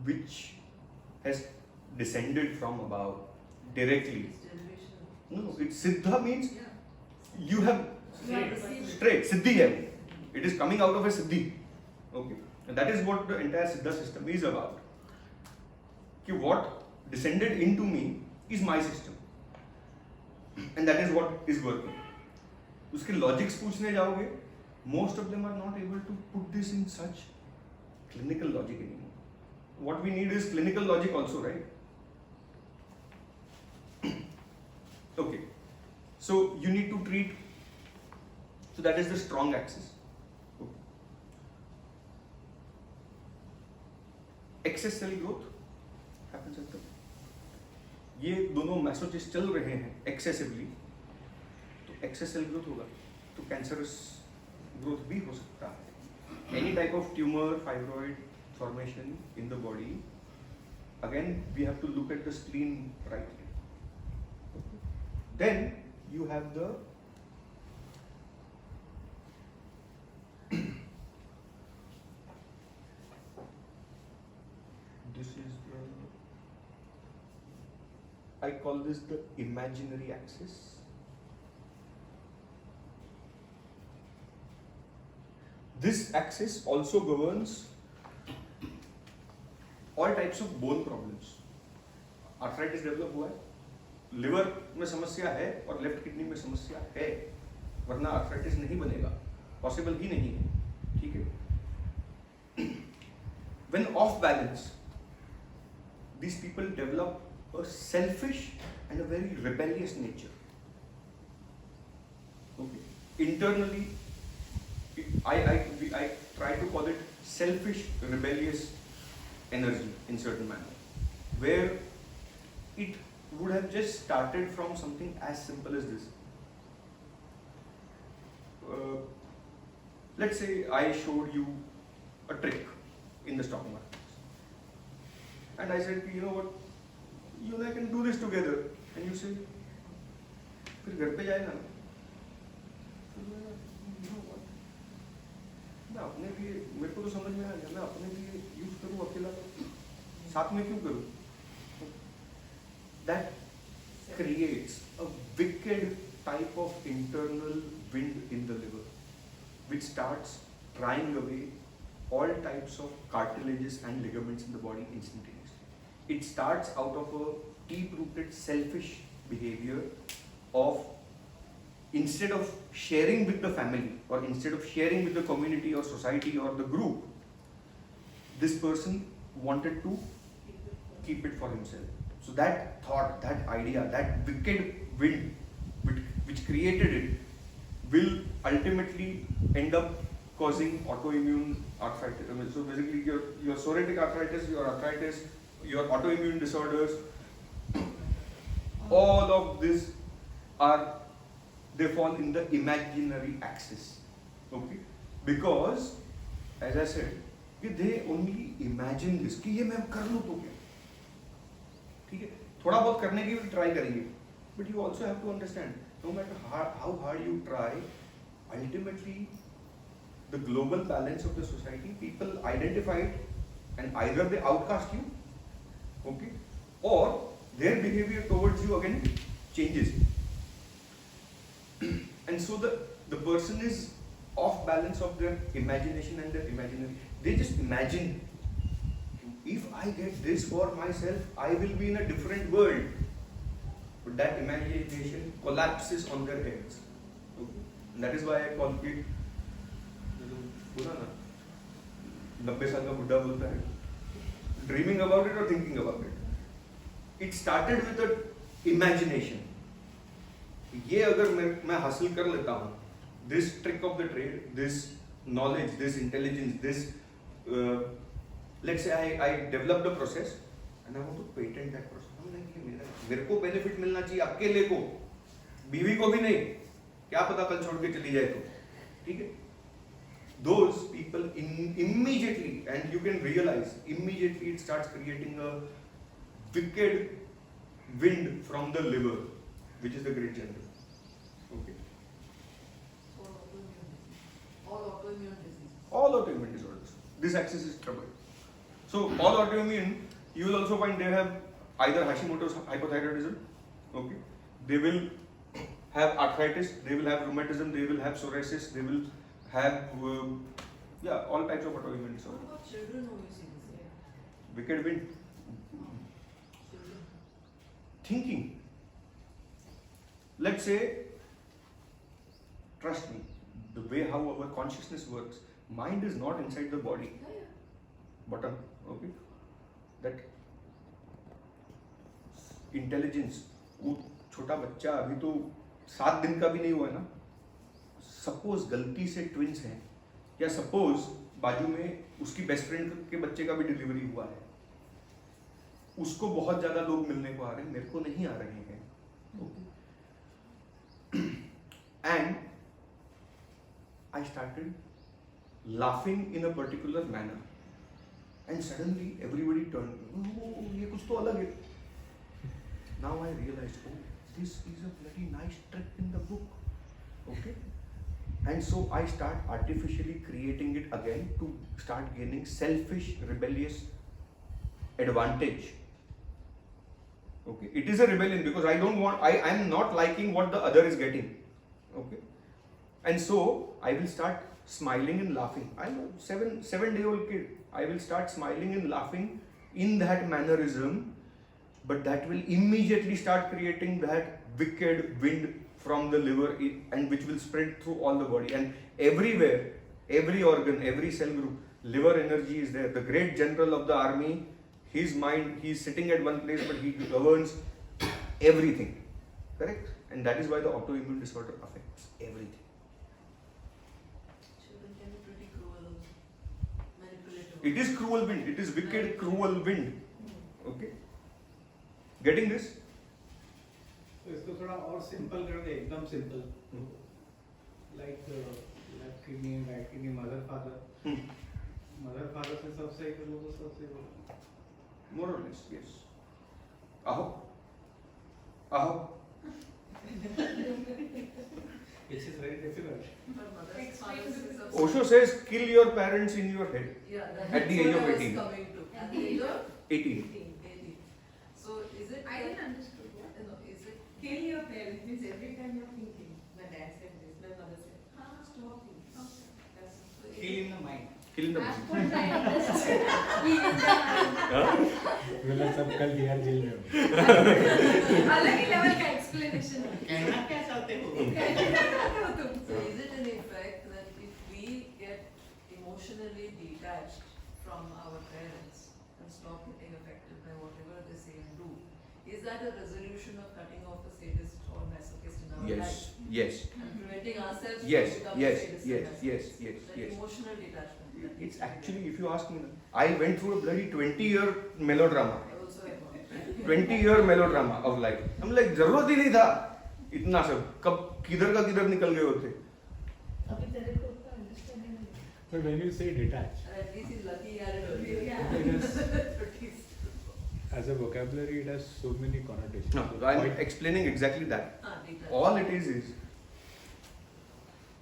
which has descended from above directly. No, it's Siddha means you have straight Siddhi hai. It is coming out of a Siddhi. Okay, and that is what the entire Siddha system is about. Ki what descended into me is my system, and that is what is working. उसके logics पूछने जाओगे, most of them are not able to put this in such clinical logic anymore. What we need is clinical logic also, right? Okay, so you need to treat. So that is the strong axis. Okay. Excess cell growth happens at the. ये दोनों मैसोजेस चल रहे हैं excessively, तो excess cell growth होगा, तो cancerous growth भी हो सकता है. Any type of tumor, fibroid formation in the body. Again, we have to look at the spleen rightly. Then you have the this is the, I call this the imaginary axis. This axis also governs all types of bone problems. Arthritis develop हुआ है, liver में समस्या है और left kidney में समस्या है, वरना आर्थराइटिस नहीं बनेगा, पॉसिबल ही नहीं है. ठीक है. When off balance, these people develop a selfish and a very rebellious nature. Okay. Internally, I try to call it selfish, rebellious energy in certain manner, where it would have just started from something as simple as this. Let's say I showed you a trick in the stock market, and I said, you know what, you and I can do this together, and you say, फिर घर पे जाएगा ना, you know what, मैं अपने लिए, मेरे को तो समझ में आ गया, मैं अपने लिए यूज करूँ अकेला, साथ में क्यों करूँ? That creates a wicked type of internal wind in the liver, which starts drying away all types of cartilages and ligaments in the body instantaneously. It starts out of a deep-rooted selfish behavior of, instead of sharing with the family or instead of sharing with the community or society or the group, this person wanted to keep it for himself. So that thought, that idea, that wicked wind which created it will ultimately end up causing autoimmune arthritis. So basically your psoriatic arthritis, your arthritis, your autoimmune disorders, all of this they fall in the imaginary axis. Okay? Because, as I said, they only imagine this, कि ये मैं कर लूँ तो क्या? ठीक है, थोड़ा बहुत करने की भी ट्राई करेंगे, but you also have to understand, no matter how hard you try, ultimately the global balance of the society, people identify it and either they outcast you, okay, or their behavior towards you again changes. And so the person is off balance of their imagination and their imaginary. They just imagine, if I get this for myself, I will be in a different world. But that imagination collapses on their heads. Okay? And that is why I call it, बोला ना, 90 साल का बुड्ढा बोलता है, dreaming about it or thinking about it. It started with an imagination. ये अगर मैं हासिल कर लेता हूँ, this trick of the trade, this knowledge, this intelligence, this let's say I developed a process and I want to patent that process. मेरे को benefit मिलना चाहिए, अकेले को, बीवी को भी नहीं, क्या पता कल छोड़ के चली जाए तो, ठीक है? Those people immediately, and you can realize immediately it starts creating a wicked wind from the liver, which is the great general. Okay. All autoimmune diseases. All autoimmune disorders. This axis is trouble. So all autoimmune, you will also find they have either Hashimoto's hypothyroidism, okay, they will have arthritis, they will have rheumatism, they will have psoriasis, they will have all types of autoimmune disorders. What about children who you see this? Wicked wind. Children. Thinking. Let's say, trust me, the way how our consciousness works, mind is not inside the body. Yeah. Bottom, okay? That intelligence, वो छोटा बच्चा अभी तो 7 दिन का भी नहीं हुआ है ना, सपोज गलती से ट्विंस हैं, या सपोज बाजू में उसकी बेस्ट फ्रेंड के बच्चे का भी डिलीवरी हुआ है, उसको बहुत ज्यादा लोग मिलने को आ रहे हैं, मेरे को नहीं आ रहे हैं, and I started laughing in a particular manner, and suddenly everybody turned, oh, ये कुछ तो अलग है. Now I realized, oh, this is a bloody nice trick in the book, okay? And so I start artificially creating it again to start gaining selfish, rebellious advantage. Okay, it is a rebellion because I don't want, I am not liking what the other is getting. Okay, and so I will start smiling and laughing. I'm a 7-day-old kid. I will start smiling and laughing in that mannerism, but that will immediately start creating that wicked wind from the liver, and which will spread through all the body, and everywhere, every organ, every cell group, liver energy is there. The great general of the army, his mind, he is sitting at one place, but he governs everything, correct? And that is why the autoimmune disorder affects everything. Children can be pretty cruel, manipulative. It is cruel wind, it is wicked, cruel wind. Okay? Getting this? तो इसको थोड़ा और simple कर दे, एकदम simple. Like left kidney, right kidney, mother father. Mother father से सब सही कर लो तो सब सही होगा. More or less, yes. Aho. Aho. This is very difficult. But mother's father's is also- Osho says, kill your parents in your head. Yeah, At the age of 18. Coming to. At the age of 18. 18. So is it? I didn't understand. No, is it? Kill your parents means every time you're thinking. My dad said this, my mother said, stop it. That's, so is Kill it- in the mind. Kill the As mind. per I understand. Kill in the mind. बोला सब कल Bihar jail में हो. अलग ही level का explanation है. कहना क्या चाहते हो? कहना चाहते हो तुम? So is it in effect that if we get emotionally detached from our parents and stop getting affected by whatever they say and do, is that a resolution of cutting off the sadist or masochist in our life? Yes. And preventing ourselves Yes, from becoming yes, sadist yes, and masochist? yes, yes, That yes. emotional detachment. that It's needs to be actually, done. if you ask me, I went through a bloody 20-year melodrama. I also have one. 20-year melodrama of life. I'm like, जरूरत ही नहीं था इतना सब. कब किधर का किधर निकल गए होते. अभी तेरे को उतना understanding नहीं है. But when you say detach, And at least he's lucky he had it earlier. Yeah. it is, At least. as a vocabulary, it has so many connotations. No, I'm explaining exactly that. Detachment. All it is,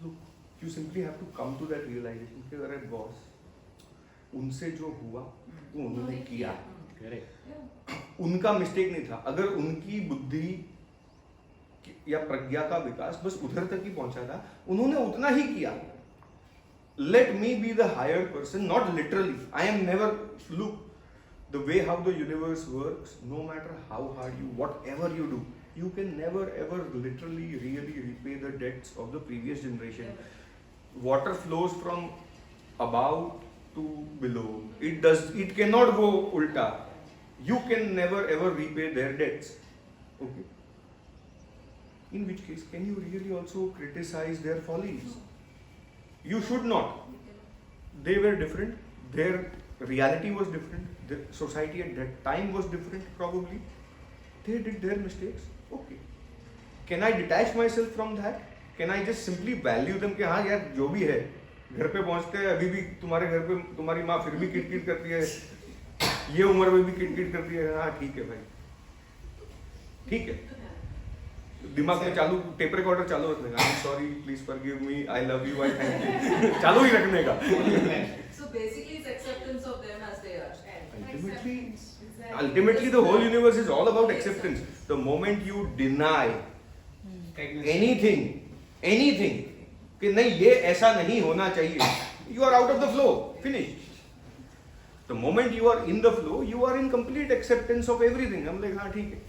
look, you simply have to come to that realization कि अरे boss, उनसे जो हुआ वो उन्होंने किया. Correct. Yeah. उनका mistake नहीं था. अगर उनकी बुद्धि या प्रज्ञा का विकास बस उधर तक ही पहुंचा था, उन्होंने उतना ही किया. Let me be the higher person, not literally. I am never, look, the way how the universe works, no matter how hard you, whatever you do, you can never ever literally really repay the debts of the previous generation. Water flows from above to below. It cannot go ulta. You can never ever repay their debts. Okay. In which case, can you really also criticize their follies? You should not. They were different. Their reality was different. The society at that time was different, probably. They did their mistakes. Okay. Can I detach myself from that? Can I just simply value them कि हाँ यार जो भी है घर पे पहुँचते हैं अभी भी तुम्हारे घर पे तुम्हारी माँ फिर भी किट करती है, ये उम्र में भी किट करती है, हाँ ठीक है भाई, ठीक है. दिमाग में चालू टेप रिकॉर्डर चालू रखने का. I'm sorry, please forgive me, I love you, I thank you. चालू ही रखने का. So basically it's acceptance of them as they are. Ultimately, Exactly. ultimately the whole universe is all about acceptance. The moment you deny anything, कि नहीं ये ऐसा नहीं होना चाहिए, you are out of the flow. Finished. The moment you are in the flow, you are in complete acceptance of everything. हम like हाँ ठीक है,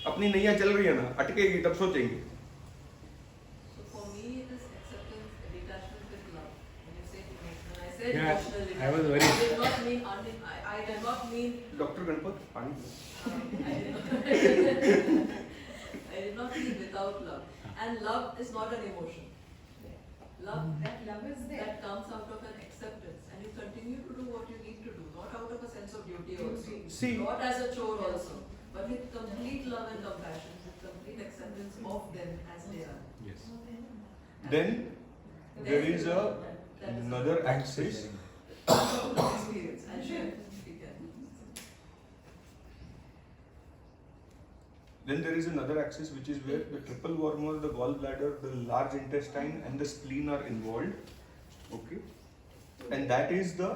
अपनी नैया चल रही है ना, अटकेगी तब सोचेंगे. So for me, it is acceptance, detachment with love. When you say when I said Yeah, emotional I was detachment, very- I did not mean I did not mean Dr. Ganpat, पानी. I did not mean without love. And love is not an emotion. Love That love is there. that comes out of an acceptance, and you continue to do what you need to do, not out of a sense of duty also, See. not as a chore also, but with complete love and compassion, with complete acceptance of them as they are. Yes. Then there is That is another a axis. experience. I'll share. We can. Then there is another axis which is where the triple wormhole, the gallbladder, the large intestine and the spleen are involved. Okay. And that is the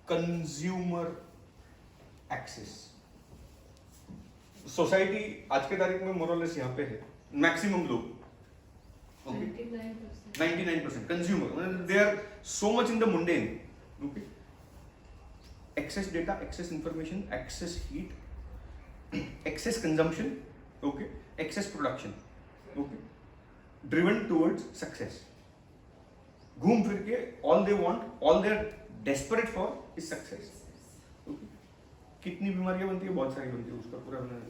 consumer axis. Society आज के तारीख में more or less यहाँ पे है. Maximum लोग. Okay. 99%. 99% consumer. They are so much in the mundane. Okay. Excess data, excess information, excess heat, excess consumption, okay, excess production, okay, driven towards success. घूम फिर के all they want, all they are desperate for is success. Okay. कितनी बीमारियां बनती है? बहुत सारी बनती है. उसका पूरा मैं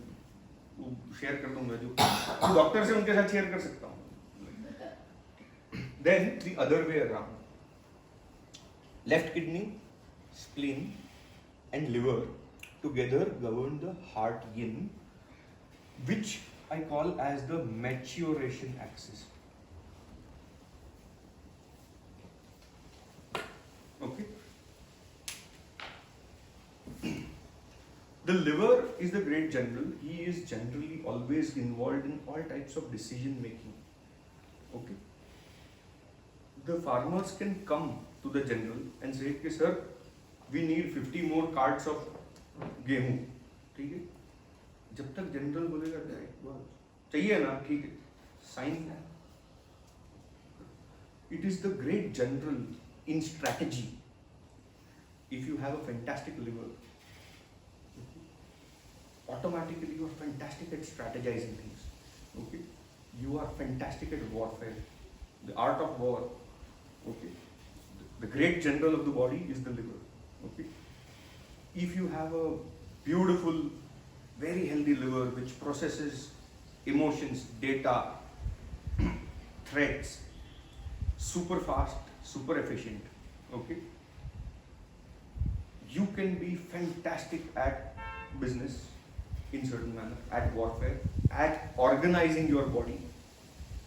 शेयर कर दूंगा जो डॉक्टर से उनके साथ शेयर कर सकता हूँ. Then the other way around. Left kidney, spleen, and liver together govern the heart yin, which I call as the maturation axis. Okay. The liver is the great general. He is generally always involved in all types of decision making. Okay. The farmers can come to the general and say, "Okay, sir, we need 50 more carts of गेहूं." ठीक है. जब तक general बोलेगा चाहिए ना, ठीक है, sign. It is the great general in strategy. If you have a fantastic liver, automatically you are fantastic at strategizing things. Okay, you are fantastic at warfare, the art of war. Okay, the great general of the body is the liver. Okay, if you have a beautiful, very healthy liver which processes emotions, data, threats, super fast, super efficient, okay, you can be fantastic at business in certain manner, at warfare, at organizing your body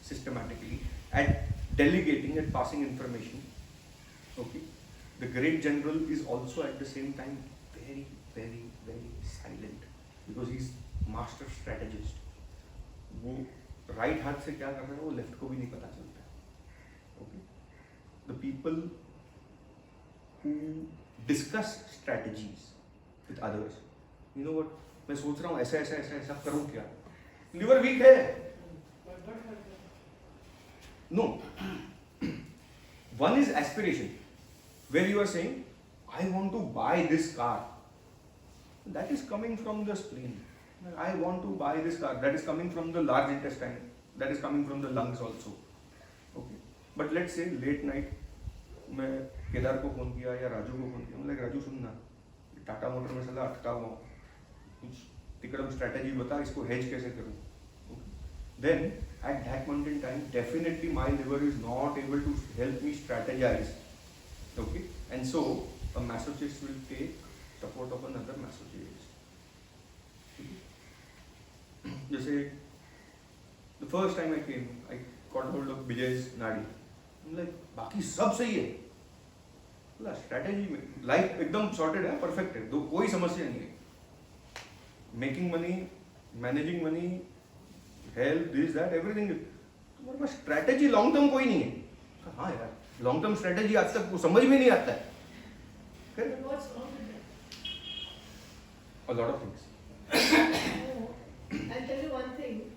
systematically, at delegating, at passing information. Okay, the great general is also at the same time very, very, very silent because he's master strategist. वो right हाथ से क्या कर रहा है वो left को भी नहीं पता चलता है. Okay, the people who discuss strategies with others, you know what, मैं सोच रहा हूँ ऐसा ऐसा ऐसा ऐसा करूँ क्या? Liver weak है. No. One is aspiration, where you are saying, I want to buy this car. That is coming from the spleen. I want to buy this car. That is coming from the large intestine. That is coming from the lungs also. Okay. But let's say late night, मैं केदार को phone किया या राजू को phone किया. मैं like Raju सुनना, Tata motor में साला अटका हुआ, कुछ तिकड़म स्ट्रैटेजी बता, इसको hedge कैसे करूँ? Then at that moment in time, definitely my liver is not able to help me strategize. Okay, and so a masochist will take support of another masochist. जैसे the first time I came, I got hold of Vijay's Nadi. I'm like, बाकी सब सही है. बोला strategy में life एकदम sorted है, perfect है, दो कोई समस्या नहीं है. Making money, managing money, health, this, that, everything. तुम्हारे पास strategy long term कोई नहीं है. हाँ यार, long term strategy आज तक वो समझ में नहीं आता है. But what's wrong with that? a lot of things. No, I'll tell you one thing.